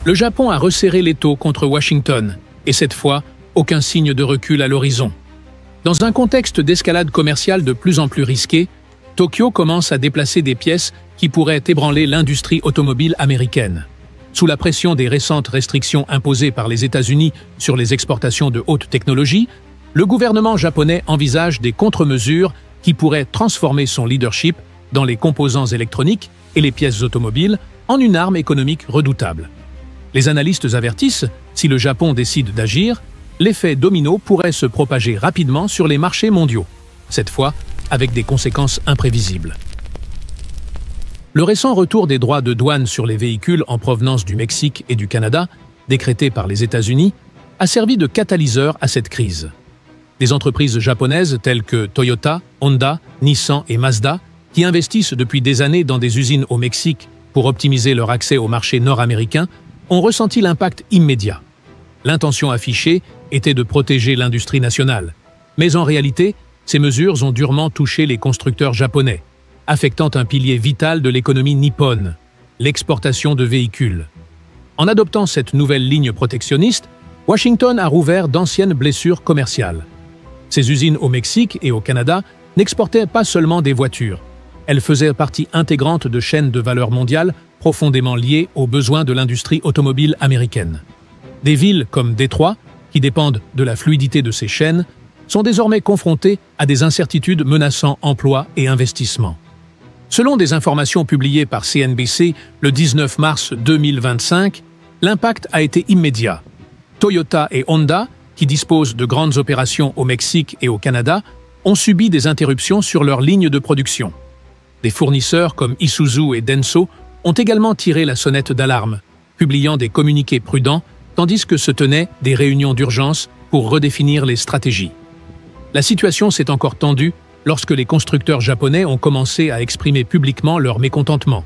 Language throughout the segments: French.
Le Japon a resserré l'étau contre Washington, et cette fois, aucun signe de recul à l'horizon. Dans un contexte d'escalade commerciale de plus en plus risqué, Tokyo commence à déplacer des pièces qui pourraient ébranler l'industrie automobile américaine. Sous la pression des récentes restrictions imposées par les États-Unis sur les exportations de haute technologie, le gouvernement japonais envisage des contre-mesures qui pourraient transformer son leadership dans les composants électroniques et les pièces automobiles en une arme économique redoutable. Les analystes avertissent, si le Japon décide d'agir, l'effet domino pourrait se propager rapidement sur les marchés mondiaux, cette fois avec des conséquences imprévisibles. Le récent retour des droits de douane sur les véhicules en provenance du Mexique et du Canada, décrété par les États-Unis, a servi de catalyseur à cette crise. Des entreprises japonaises telles que Toyota, Honda, Nissan et Mazda, qui investissent depuis des années dans des usines au Mexique pour optimiser leur accès au marché nord-américain, ont ressenti l'impact immédiat. L'intention affichée était de protéger l'industrie nationale. Mais en réalité, ces mesures ont durement touché les constructeurs japonais, affectant un pilier vital de l'économie nippone, l'exportation de véhicules. En adoptant cette nouvelle ligne protectionniste, Washington a rouvert d'anciennes blessures commerciales. Ces usines au Mexique et au Canada n'exportaient pas seulement des voitures. Elles faisaient partie intégrante de chaînes de valeur mondiale profondément liées aux besoins de l'industrie automobile américaine. Des villes comme Détroit, qui dépendent de la fluidité de ces chaînes, sont désormais confrontées à des incertitudes menaçant emplois et investissements. Selon des informations publiées par CNBC le 19 mars 2025, l'impact a été immédiat. Toyota et Honda, qui disposent de grandes opérations au Mexique et au Canada, ont subi des interruptions sur leurs lignes de production. Des fournisseurs comme Isuzu et Denso ont également tiré la sonnette d'alarme, publiant des communiqués prudents, tandis que se tenaient des réunions d'urgence pour redéfinir les stratégies. La situation s'est encore tendue lorsque les constructeurs japonais ont commencé à exprimer publiquement leur mécontentement.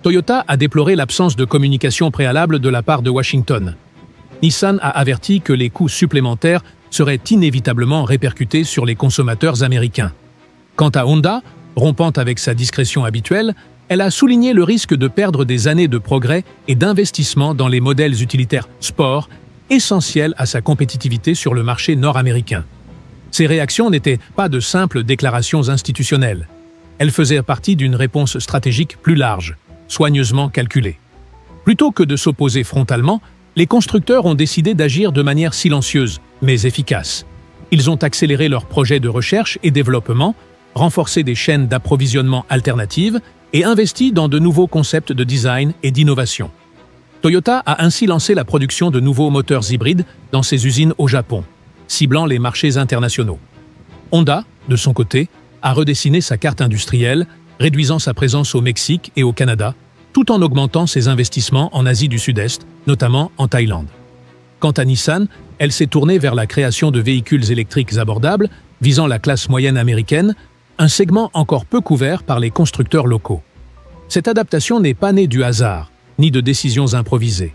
Toyota a déploré l'absence de communication préalable de la part de Washington. Nissan a averti que les coûts supplémentaires seraient inévitablement répercutés sur les consommateurs américains. Quant à Honda, rompant avec sa discrétion habituelle, elle a souligné le risque de perdre des années de progrès et d'investissement dans les modèles utilitaires sport, essentiels à sa compétitivité sur le marché nord-américain. Ces réactions n'étaient pas de simples déclarations institutionnelles. Elles faisaient partie d'une réponse stratégique plus large, soigneusement calculée. Plutôt que de s'opposer frontalement, les constructeurs ont décidé d'agir de manière silencieuse, mais efficace. Ils ont accéléré leurs projets de recherche et développement, renforcé des chaînes d'approvisionnement alternatives et investi dans de nouveaux concepts de design et d'innovation. Toyota a ainsi lancé la production de nouveaux moteurs hybrides dans ses usines au Japon, ciblant les marchés internationaux. Honda, de son côté, a redessiné sa carte industrielle, réduisant sa présence au Mexique et au Canada, tout en augmentant ses investissements en Asie du Sud-Est, notamment en Thaïlande. Quant à Nissan, elle s'est tournée vers la création de véhicules électriques abordables, visant la classe moyenne américaine, un segment encore peu couvert par les constructeurs locaux. Cette adaptation n'est pas née du hasard, ni de décisions improvisées.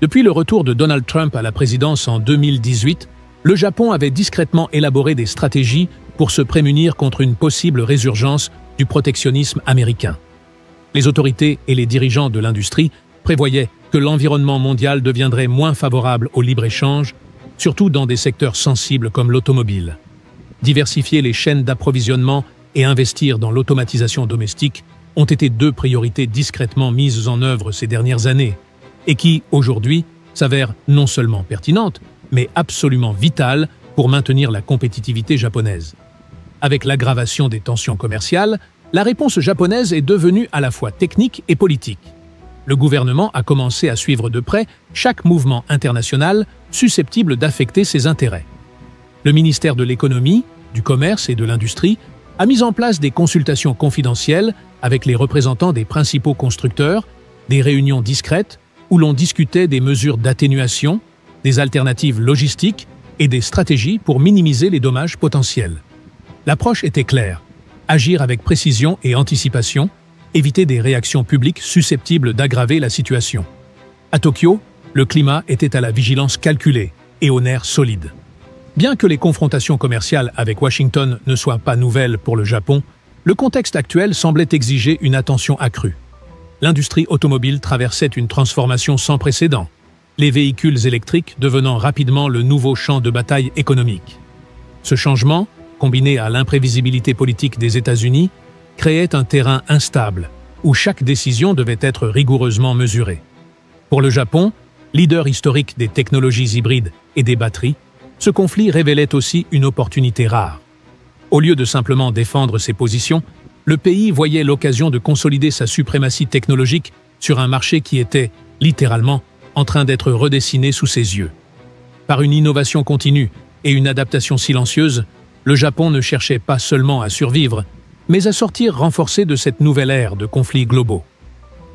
Depuis le retour de Donald Trump à la présidence en 2018, le Japon avait discrètement élaboré des stratégies pour se prémunir contre une possible résurgence du protectionnisme américain. Les autorités et les dirigeants de l'industrie prévoyaient que l'environnement mondial deviendrait moins favorable au libre-échange, surtout dans des secteurs sensibles comme l'automobile. Diversifier les chaînes d'approvisionnement et investir dans l'automatisation domestique ont été deux priorités discrètement mises en œuvre ces dernières années et qui, aujourd'hui, s'avèrent non seulement pertinentes, mais absolument vitales pour maintenir la compétitivité japonaise. Avec l'aggravation des tensions commerciales, la réponse japonaise est devenue à la fois technique et politique. Le gouvernement a commencé à suivre de près chaque mouvement international susceptible d'affecter ses intérêts. Le ministère de l'Économie, du Commerce et de l'Industrie a mis en place des consultations confidentielles avec les représentants des principaux constructeurs, des réunions discrètes où l'on discutait des mesures d'atténuation, des alternatives logistiques et des stratégies pour minimiser les dommages potentiels. L'approche était claire: agir avec précision et anticipation, éviter des réactions publiques susceptibles d'aggraver la situation. À Tokyo, le climat était à la vigilance calculée et aux nerfs solides. Bien que les confrontations commerciales avec Washington ne soient pas nouvelles pour le Japon, le contexte actuel semblait exiger une attention accrue. l'industrie automobile traversait une transformation sans précédent, les véhicules électriques devenant rapidement le nouveau champ de bataille économique. Ce changement, combiné à l'imprévisibilité politique des États-Unis, créait un terrain instable, où chaque décision devait être rigoureusement mesurée. Pour le Japon, leader historique des technologies hybrides et des batteries, ce conflit révélait aussi une opportunité rare. Au lieu de simplement défendre ses positions, le pays voyait l'occasion de consolider sa suprématie technologique sur un marché qui était, littéralement, en train d'être redessiné sous ses yeux. Par une innovation continue et une adaptation silencieuse, le Japon ne cherchait pas seulement à survivre, mais à sortir renforcé de cette nouvelle ère de conflits globaux.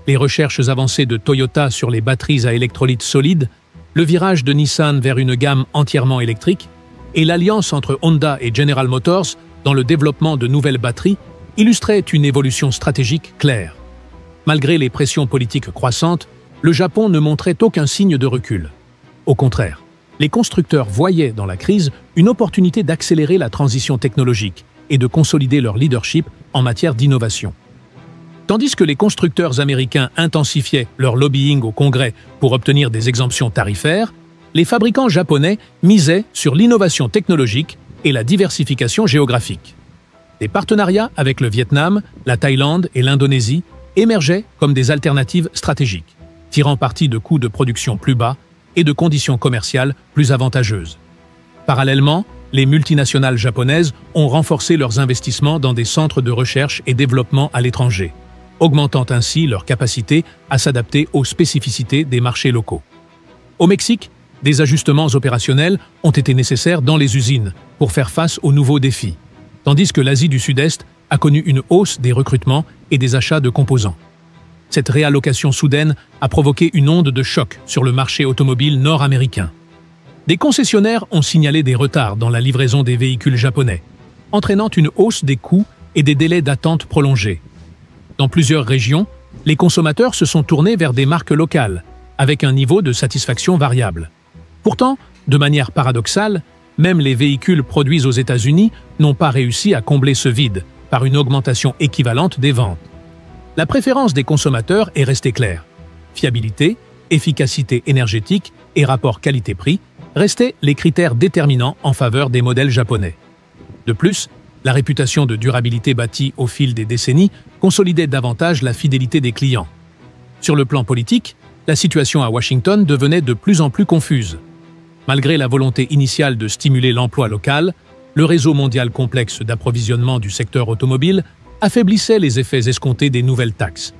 Les recherches avancées de Toyota sur les batteries à électrolyte solide, le virage de Nissan vers une gamme entièrement électrique et l'alliance entre Honda et General Motors dans le développement de nouvelles batteries illustraient une évolution stratégique claire. Malgré les pressions politiques croissantes, le Japon ne montrait aucun signe de recul. Au contraire, les constructeurs voyaient dans la crise une opportunité d'accélérer la transition technologique et de consolider leur leadership en matière d'innovation. Tandis que les constructeurs américains intensifiaient leur lobbying au Congrès pour obtenir des exemptions tarifaires, les fabricants japonais misaient sur l'innovation technologique et la diversification géographique. Des partenariats avec le Vietnam, la Thaïlande et l'Indonésie émergeaient comme des alternatives stratégiques, tirant parti de coûts de production plus bas et de conditions commerciales plus avantageuses. Parallèlement, les multinationales japonaises ont renforcé leurs investissements dans des centres de recherche et développement à l'étranger, augmentant ainsi leur capacité à s'adapter aux spécificités des marchés locaux. Au Mexique, des ajustements opérationnels ont été nécessaires dans les usines pour faire face aux nouveaux défis, tandis que l'Asie du Sud-Est a connu une hausse des recrutements et des achats de composants. Cette réallocation soudaine a provoqué une onde de choc sur le marché automobile nord-américain. Des concessionnaires ont signalé des retards dans la livraison des véhicules japonais, entraînant une hausse des coûts et des délais d'attente prolongés. Dans plusieurs régions, les consommateurs se sont tournés vers des marques locales, avec un niveau de satisfaction variable. Pourtant, de manière paradoxale, même les véhicules produits aux États-Unis n'ont pas réussi à combler ce vide par une augmentation équivalente des ventes. La préférence des consommateurs est restée claire. Fiabilité, efficacité énergétique et rapport qualité-prix restaient les critères déterminants en faveur des modèles japonais. De plus, la réputation de durabilité bâtie au fil des décennies consolidait davantage la fidélité des clients. Sur le plan politique, la situation à Washington devenait de plus en plus confuse. Malgré la volonté initiale de stimuler l'emploi local, le réseau mondial complexe d'approvisionnement du secteur automobile affaiblissait les effets escomptés des nouvelles taxes.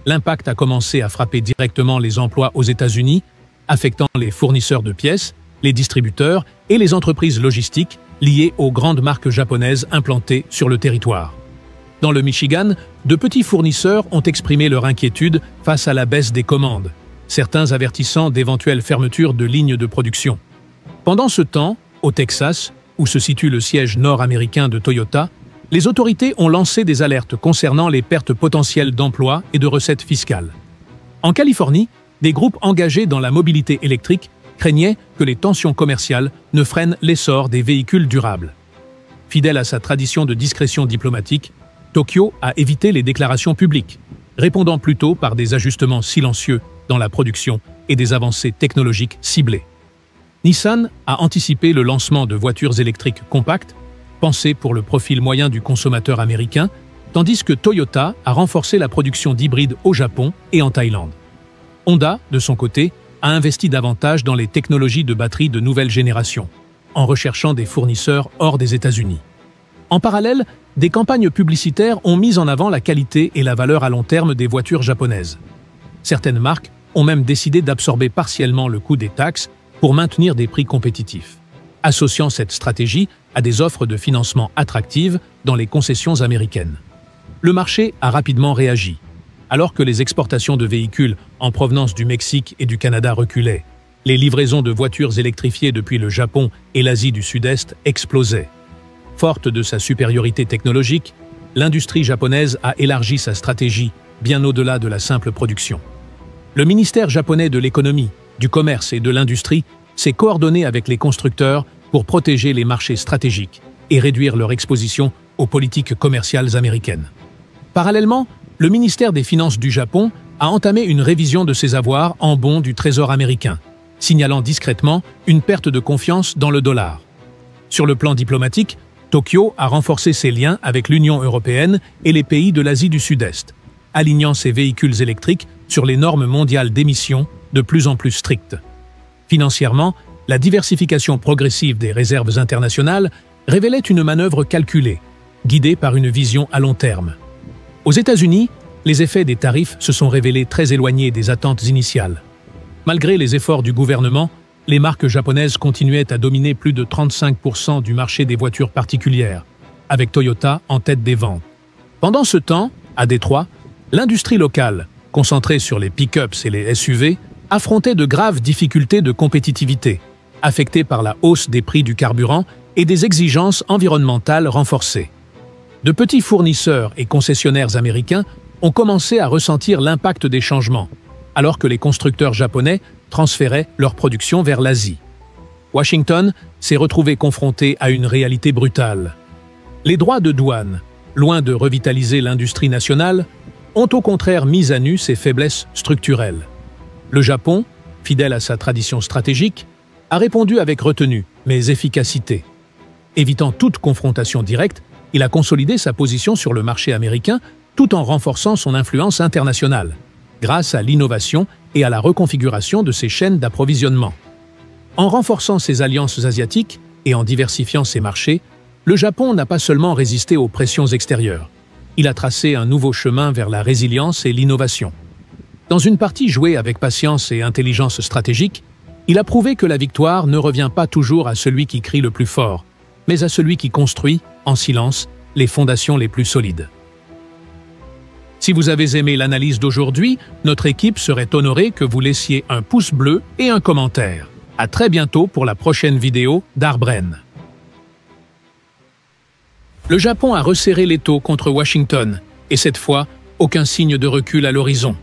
L'impact a commencé à frapper directement les emplois aux États-Unis, affectant les fournisseurs de pièces, les distributeurs et les entreprises logistiques liées aux grandes marques japonaises implantées sur le territoire. Dans le Michigan, de petits fournisseurs ont exprimé leur inquiétude face à la baisse des commandes, certains avertissant d'éventuelles fermetures de lignes de production. Pendant ce temps, au Texas, où se situe le siège nord-américain de Toyota, les autorités ont lancé des alertes concernant les pertes potentielles d'emplois et de recettes fiscales. En Californie, des groupes engagés dans la mobilité électrique craignaient que les tensions commerciales ne freinent l'essor des véhicules durables. Fidèle à sa tradition de discrétion diplomatique, Tokyo a évité les déclarations publiques, répondant plutôt par des ajustements silencieux dans la production et des avancées technologiques ciblées. Nissan a anticipé le lancement de voitures électriques compactes, pensées pour le profil moyen du consommateur américain, tandis que Toyota a renforcé la production d'hybrides au Japon et en Thaïlande. Honda, de son côté, a investi davantage dans les technologies de batterie de nouvelle génération, en recherchant des fournisseurs hors des États-Unis. En parallèle, des campagnes publicitaires ont mis en avant la qualité et la valeur à long terme des voitures japonaises. Certaines marques ont même décidé d'absorber partiellement le coût des taxes pour maintenir des prix compétitifs, associant cette stratégie à des offres de financement attractives dans les concessions américaines. Le marché a rapidement réagi. Alors que les exportations de véhicules en provenance du Mexique et du Canada reculaient, les livraisons de voitures électrifiées depuis le Japon et l'Asie du Sud-Est explosaient. Forte de sa supériorité technologique, l'industrie japonaise a élargi sa stratégie bien au-delà de la simple production. Le ministère japonais de l'économie, du commerce et de l'industrie s'est coordonné avec les constructeurs pour protéger les marchés stratégiques et réduire leur exposition aux politiques commerciales américaines. Parallèlement, le ministère des Finances du Japon a entamé une révision de ses avoirs en bons du Trésor américain, signalant discrètement une perte de confiance dans le dollar. Sur le plan diplomatique, Tokyo a renforcé ses liens avec l'Union européenne et les pays de l'Asie du Sud-Est, alignant ses véhicules électriques sur les normes mondiales d'émissions de plus en plus strictes. Financièrement, la diversification progressive des réserves internationales révélait une manœuvre calculée, guidée par une vision à long terme. Aux États-Unis, les effets des tarifs se sont révélés très éloignés des attentes initiales. Malgré les efforts du gouvernement, les marques japonaises continuaient à dominer plus de 35% du marché des voitures particulières, avec Toyota en tête des ventes. Pendant ce temps, à Détroit, l'industrie locale, concentrée sur les pick-ups et les SUV, affrontait de graves difficultés de compétitivité, affectées par la hausse des prix du carburant et des exigences environnementales renforcées. De petits fournisseurs et concessionnaires américains ont commencé à ressentir l'impact des changements, alors que les constructeurs japonais transféraient leur production vers l'Asie. Washington s'est retrouvé confronté à une réalité brutale. Les droits de douane, loin de revitaliser l'industrie nationale, ont au contraire mis à nu ses faiblesses structurelles. Le Japon, fidèle à sa tradition stratégique, a répondu avec retenue, mais efficacité. Évitant toute confrontation directe, il a consolidé sa position sur le marché américain tout en renforçant son influence internationale, grâce à l'innovation et à la reconfiguration de ses chaînes d'approvisionnement. En renforçant ses alliances asiatiques et en diversifiant ses marchés, le Japon n'a pas seulement résisté aux pressions extérieures. Il a tracé un nouveau chemin vers la résilience et l'innovation. Dans une partie jouée avec patience et intelligence stratégique, il a prouvé que la victoire ne revient pas toujours à celui qui crie le plus fort, mais à celui qui construit, en silence, les fondations les plus solides. Si vous avez aimé l'analyse d'aujourd'hui, notre équipe serait honorée que vous laissiez un pouce bleu et un commentaire. À très bientôt pour la prochaine vidéo d'Arbren. Le Japon a resserré l'étau contre Washington, et cette fois, aucun signe de recul à l'horizon.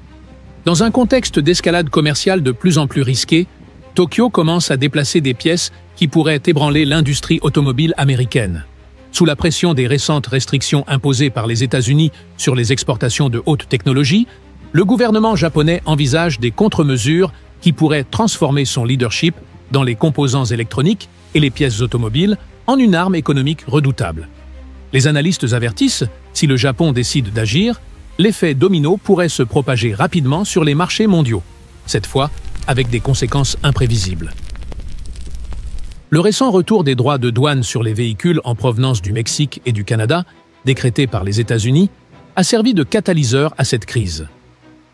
Dans un contexte d'escalade commerciale de plus en plus risquée, Tokyo commence à déplacer des pièces qui pourraient ébranler l'industrie automobile américaine. Sous la pression des récentes restrictions imposées par les États-Unis sur les exportations de haute technologie, le gouvernement japonais envisage des contre-mesures qui pourraient transformer son leadership dans les composants électroniques et les pièces automobiles en une arme économique redoutable. Les analystes avertissent, si le Japon décide d'agir, l'effet domino pourrait se propager rapidement sur les marchés mondiaux, cette fois avec des conséquences imprévisibles. Le récent retour des droits de douane sur les véhicules en provenance du Mexique et du Canada, décrété par les États-Unis, a servi de catalyseur à cette crise.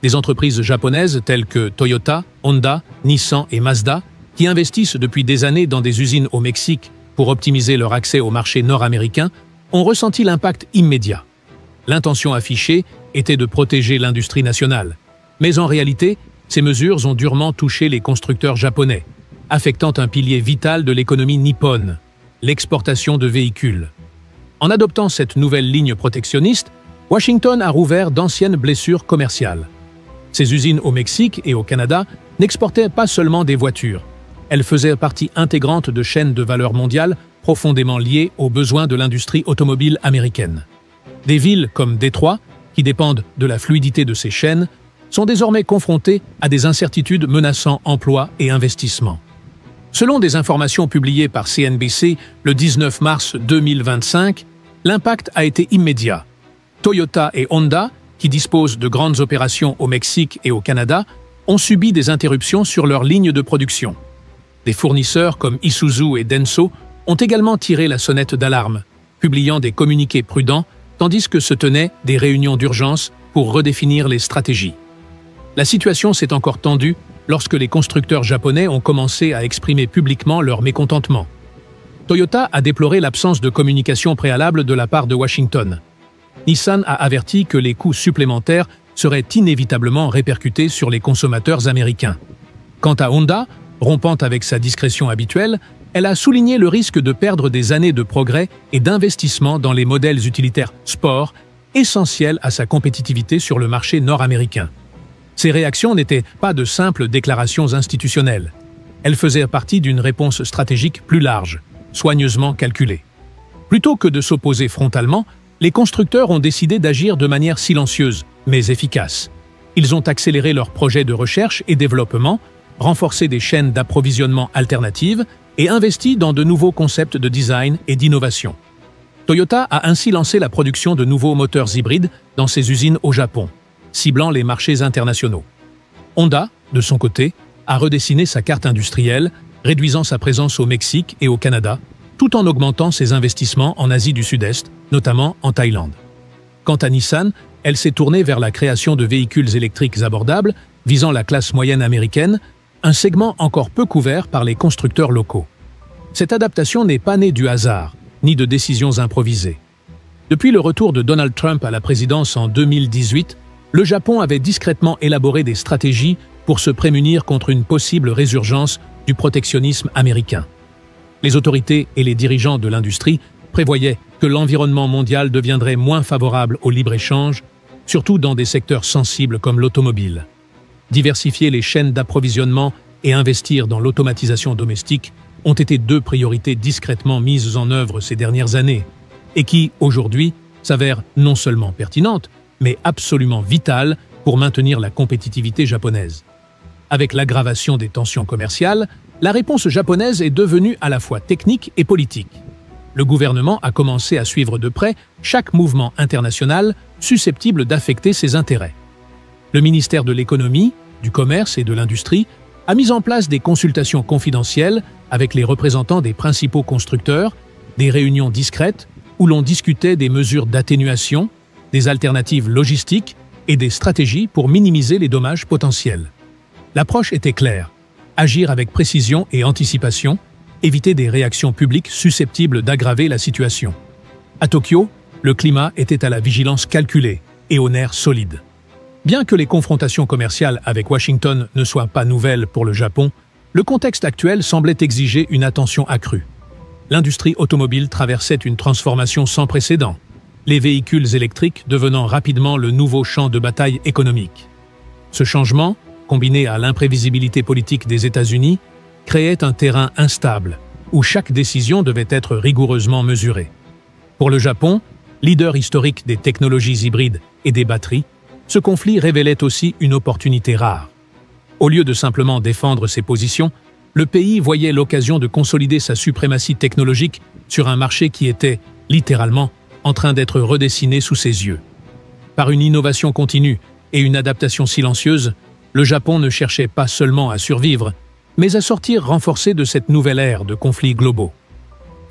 Des entreprises japonaises telles que Toyota, Honda, Nissan et Mazda, qui investissent depuis des années dans des usines au Mexique pour optimiser leur accès au marché nord-américain, ont ressenti l'impact immédiat. L'intention affichée était de protéger l'industrie nationale. Mais en réalité, ces mesures ont durement touché les constructeurs japonais, affectant un pilier vital de l'économie nippone, l'exportation de véhicules. En adoptant cette nouvelle ligne protectionniste, Washington a rouvert d'anciennes blessures commerciales. Ces usines au Mexique et au Canada n'exportaient pas seulement des voitures. Elles faisaient partie intégrante de chaînes de valeur mondiale profondément liées aux besoins de l'industrie automobile américaine. Des villes comme Détroit, qui dépendent de la fluidité de ces chaînes, sont désormais confrontées à des incertitudes menaçant emplois et investissements. Selon des informations publiées par CNBC le 19 mars 2025, l'impact a été immédiat. Toyota et Honda, qui disposent de grandes opérations au Mexique et au Canada, ont subi des interruptions sur leurs lignes de production. Des fournisseurs comme Isuzu et Denso ont également tiré la sonnette d'alarme, publiant des communiqués prudents, tandis que se tenaient des réunions d'urgence pour redéfinir les stratégies. La situation s'est encore tendue lorsque les constructeurs japonais ont commencé à exprimer publiquement leur mécontentement. Toyota a déploré l'absence de communication préalable de la part de Washington. Nissan a averti que les coûts supplémentaires seraient inévitablement répercutés sur les consommateurs américains. Quant à Honda, rompant avec sa discrétion habituelle, elle a souligné le risque de perdre des années de progrès et d'investissement dans les modèles utilitaires sport, essentiels à sa compétitivité sur le marché nord-américain. Ces réactions n'étaient pas de simples déclarations institutionnelles. Elles faisaient partie d'une réponse stratégique plus large, soigneusement calculée. Plutôt que de s'opposer frontalement, les constructeurs ont décidé d'agir de manière silencieuse, mais efficace. Ils ont accéléré leurs projets de recherche et développement, renforcé des chaînes d'approvisionnement alternatives et investi dans de nouveaux concepts de design et d'innovation. Toyota a ainsi lancé la production de nouveaux moteurs hybrides dans ses usines au Japon, ciblant les marchés internationaux. Honda, de son côté, a redessiné sa carte industrielle, réduisant sa présence au Mexique et au Canada, tout en augmentant ses investissements en Asie du Sud-Est, notamment en Thaïlande. Quant à Nissan, elle s'est tournée vers la création de véhicules électriques abordables visant la classe moyenne américaine, un segment encore peu couvert par les constructeurs locaux. Cette adaptation n'est pas née du hasard, ni de décisions improvisées. Depuis le retour de Donald Trump à la présidence en 2018, le Japon avait discrètement élaboré des stratégies pour se prémunir contre une possible résurgence du protectionnisme américain. Les autorités et les dirigeants de l'industrie prévoyaient que l'environnement mondial deviendrait moins favorable au libre-échange, surtout dans des secteurs sensibles comme l'automobile. Diversifier les chaînes d'approvisionnement et investir dans l'automatisation domestique ont été deux priorités discrètement mises en œuvre ces dernières années et qui, aujourd'hui, s'avèrent non seulement pertinentes, mais absolument vitales pour maintenir la compétitivité japonaise. Avec l'aggravation des tensions commerciales, la réponse japonaise est devenue à la fois technique et politique. Le gouvernement a commencé à suivre de près chaque mouvement international susceptible d'affecter ses intérêts. Le ministère de l'Économie, du Commerce et de l'Industrie a mis en place des consultations confidentielles avec les représentants des principaux constructeurs, des réunions discrètes où l'on discutait des mesures d'atténuation, des alternatives logistiques et des stratégies pour minimiser les dommages potentiels. L'approche était claire: agir avec précision et anticipation, éviter des réactions publiques susceptibles d'aggraver la situation. À Tokyo, le climat était à la vigilance calculée et aux nerfs solides. Bien que les confrontations commerciales avec Washington ne soient pas nouvelles pour le Japon, le contexte actuel semblait exiger une attention accrue. L'industrie automobile traversait une transformation sans précédent, les véhicules électriques devenant rapidement le nouveau champ de bataille économique. Ce changement, combiné à l'imprévisibilité politique des États-Unis, créait un terrain instable, où chaque décision devait être rigoureusement mesurée. Pour le Japon, leader historique des technologies hybrides et des batteries, ce conflit révélait aussi une opportunité rare. Au lieu de simplement défendre ses positions, le pays voyait l'occasion de consolider sa suprématie technologique sur un marché qui était, littéralement, en train d'être redessiné sous ses yeux. Par une innovation continue et une adaptation silencieuse, le Japon ne cherchait pas seulement à survivre, mais à sortir renforcé de cette nouvelle ère de conflits globaux.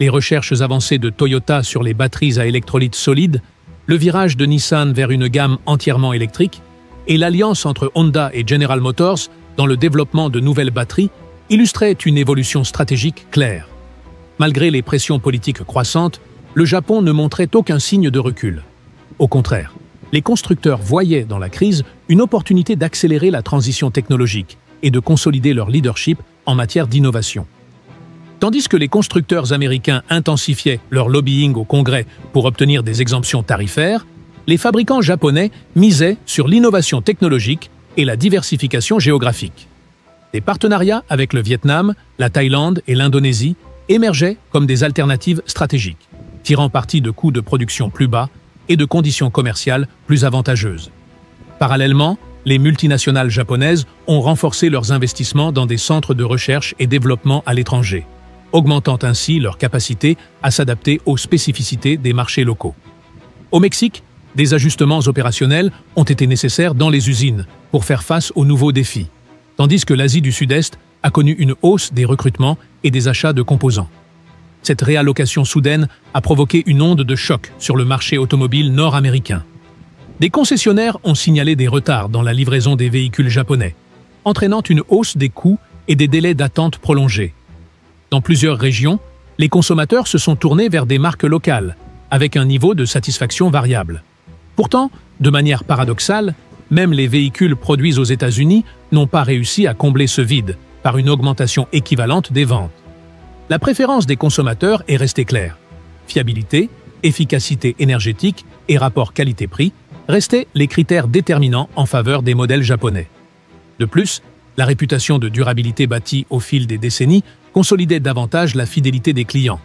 Les recherches avancées de Toyota sur les batteries à électrolyte solide, le virage de Nissan vers une gamme entièrement électrique et l'alliance entre Honda et General Motors dans le développement de nouvelles batteries illustraient une évolution stratégique claire. Malgré les pressions politiques croissantes, le Japon ne montrait aucun signe de recul. Au contraire, les constructeurs voyaient dans la crise une opportunité d'accélérer la transition technologique et de consolider leur leadership en matière d'innovation. Tandis que les constructeurs américains intensifiaient leur lobbying au Congrès pour obtenir des exemptions tarifaires, les fabricants japonais misaient sur l'innovation technologique et la diversification géographique. Des partenariats avec le Vietnam, la Thaïlande et l'Indonésie émergeaient comme des alternatives stratégiques, tirant parti de coûts de production plus bas et de conditions commerciales plus avantageuses. Parallèlement, les multinationales japonaises ont renforcé leurs investissements dans des centres de recherche et développement à l'étranger, augmentant ainsi leur capacité à s'adapter aux spécificités des marchés locaux. Au Mexique, des ajustements opérationnels ont été nécessaires dans les usines pour faire face aux nouveaux défis, tandis que l'Asie du Sud-Est a connu une hausse des recrutements et des achats de composants. Cette réallocation soudaine a provoqué une onde de choc sur le marché automobile nord-américain. Des concessionnaires ont signalé des retards dans la livraison des véhicules japonais, entraînant une hausse des coûts et des délais d'attente prolongés. Dans plusieurs régions, les consommateurs se sont tournés vers des marques locales, avec un niveau de satisfaction variable. Pourtant, de manière paradoxale, même les véhicules produits aux États-Unis n'ont pas réussi à combler ce vide par une augmentation équivalente des ventes. La préférence des consommateurs est restée claire. Fiabilité, efficacité énergétique et rapport qualité-prix restaient les critères déterminants en faveur des modèles japonais. De plus, la réputation de durabilité bâtie au fil des décennies consolidait davantage la fidélité des clients.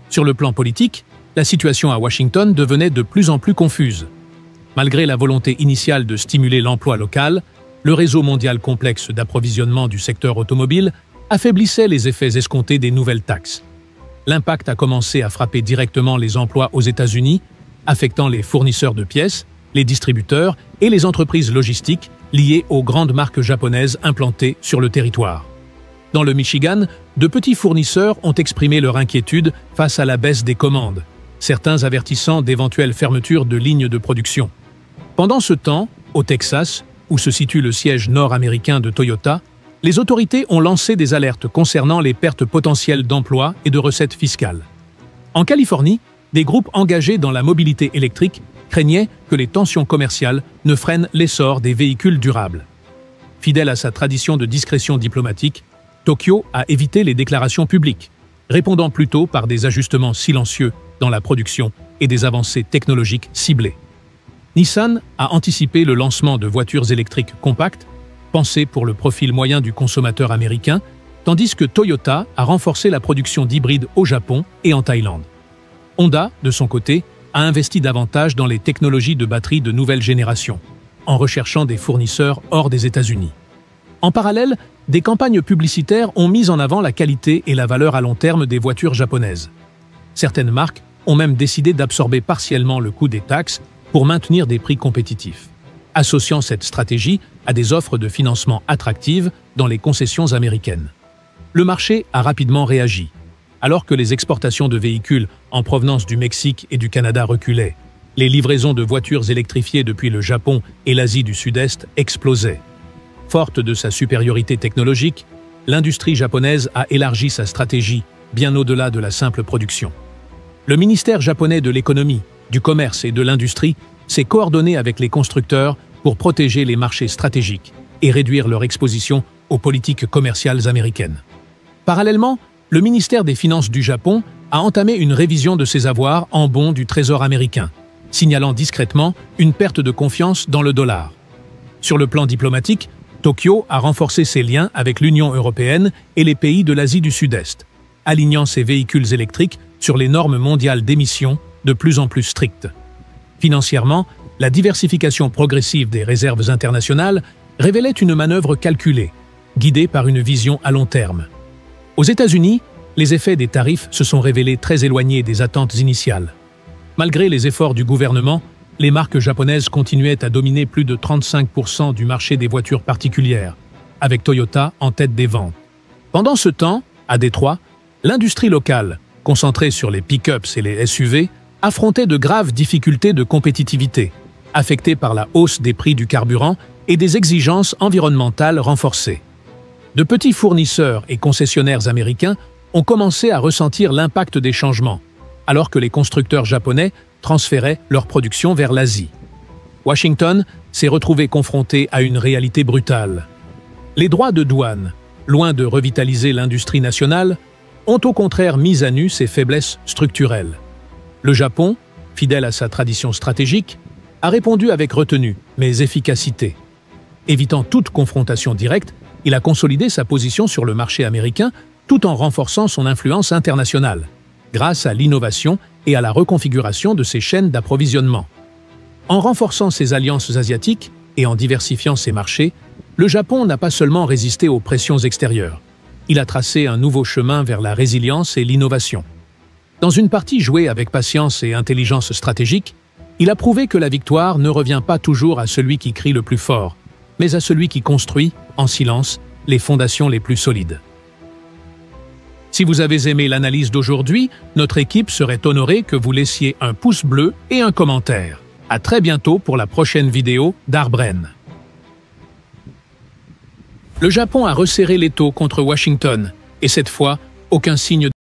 Sur le plan politique, la situation à Washington devenait de plus en plus confuse. Malgré la volonté initiale de stimuler l'emploi local, le réseau mondial complexe d'approvisionnement du secteur automobile affaiblissait les effets escomptés des nouvelles taxes. L'impact a commencé à frapper directement les emplois aux États-Unis, affectant les fournisseurs de pièces, les distributeurs et les entreprises logistiques liées aux grandes marques japonaises implantées sur le territoire. Dans le Michigan, de petits fournisseurs ont exprimé leur inquiétude face à la baisse des commandes, certains avertissant d'éventuelles fermetures de lignes de production. Pendant ce temps, au Texas, où se situe le siège nord-américain de Toyota, les autorités ont lancé des alertes concernant les pertes potentielles d'emplois et de recettes fiscales. En Californie, des groupes engagés dans la mobilité électrique craignaient que les tensions commerciales ne freinent l'essor des véhicules durables. Fidèle à sa tradition de discrétion diplomatique, Tokyo a évité les déclarations publiques, répondant plutôt par des ajustements silencieux dans la production et des avancées technologiques ciblées. Nissan a anticipé le lancement de voitures électriques compactes, pensées pour le profil moyen du consommateur américain, tandis que Toyota a renforcé la production d'hybrides au Japon et en Thaïlande. Honda, de son côté, a investi davantage dans les technologies de batterie de nouvelle génération, en recherchant des fournisseurs hors des États-Unis. En parallèle, des campagnes publicitaires ont mis en avant la qualité et la valeur à long terme des voitures japonaises. Certaines marques ont même décidé d'absorber partiellement le coût des taxes pour maintenir des prix compétitifs, associant cette stratégie à des offres de financement attractives dans les concessions américaines. Le marché a rapidement réagi. Alors que les exportations de véhicules en provenance du Mexique et du Canada reculaient, les livraisons de voitures électrifiées depuis le Japon et l'Asie du Sud-Est explosaient. Forte de sa supériorité technologique, l'industrie japonaise a élargi sa stratégie bien au-delà de la simple production. Le ministère japonais de l'économie, du commerce et de l'industrie s'est coordonné avec les constructeurs pour protéger les marchés stratégiques et réduire leur exposition aux politiques commerciales américaines. Parallèlement, le ministère des Finances du Japon a entamé une révision de ses avoirs en bons du Trésor américain, signalant discrètement une perte de confiance dans le dollar. Sur le plan diplomatique, Tokyo a renforcé ses liens avec l'Union européenne et les pays de l'Asie du Sud-Est, alignant ses véhicules électriques sur les normes mondiales d'émissions de plus en plus strictes. Financièrement, la diversification progressive des réserves internationales révélait une manœuvre calculée, guidée par une vision à long terme. Aux États-Unis, les effets des tarifs se sont révélés très éloignés des attentes initiales. Malgré les efforts du gouvernement, les marques japonaises continuaient à dominer plus de 35% du marché des voitures particulières, avec Toyota en tête des ventes. Pendant ce temps, à Détroit, l'industrie locale, concentrée sur les pick-ups et les SUV, affrontait de graves difficultés de compétitivité, affectées par la hausse des prix du carburant et des exigences environnementales renforcées. De petits fournisseurs et concessionnaires américains ont commencé à ressentir l'impact des changements, alors que les constructeurs japonais transféraient leur production vers l'Asie. Washington s'est retrouvé confronté à une réalité brutale. Les droits de douane, loin de revitaliser l'industrie nationale, ont au contraire mis à nu ses faiblesses structurelles. Le Japon, fidèle à sa tradition stratégique, a répondu avec retenue, mais efficacité. Évitant toute confrontation directe, il a consolidé sa position sur le marché américain tout en renforçant son influence internationale, grâce à l'innovation et à la reconfiguration de ses chaînes d'approvisionnement. En renforçant ses alliances asiatiques et en diversifiant ses marchés, le Japon n'a pas seulement résisté aux pressions extérieures. Il a tracé un nouveau chemin vers la résilience et l'innovation. Dans une partie jouée avec patience et intelligence stratégique, il a prouvé que la victoire ne revient pas toujours à celui qui crie le plus fort, mais à celui qui construit, en silence, les fondations les plus solides. Si vous avez aimé l'analyse d'aujourd'hui, notre équipe serait honorée que vous laissiez un pouce bleu et un commentaire. À très bientôt pour la prochaine vidéo d'Arbren. Le Japon a resserré l'étau contre Washington, et cette fois, aucun signe de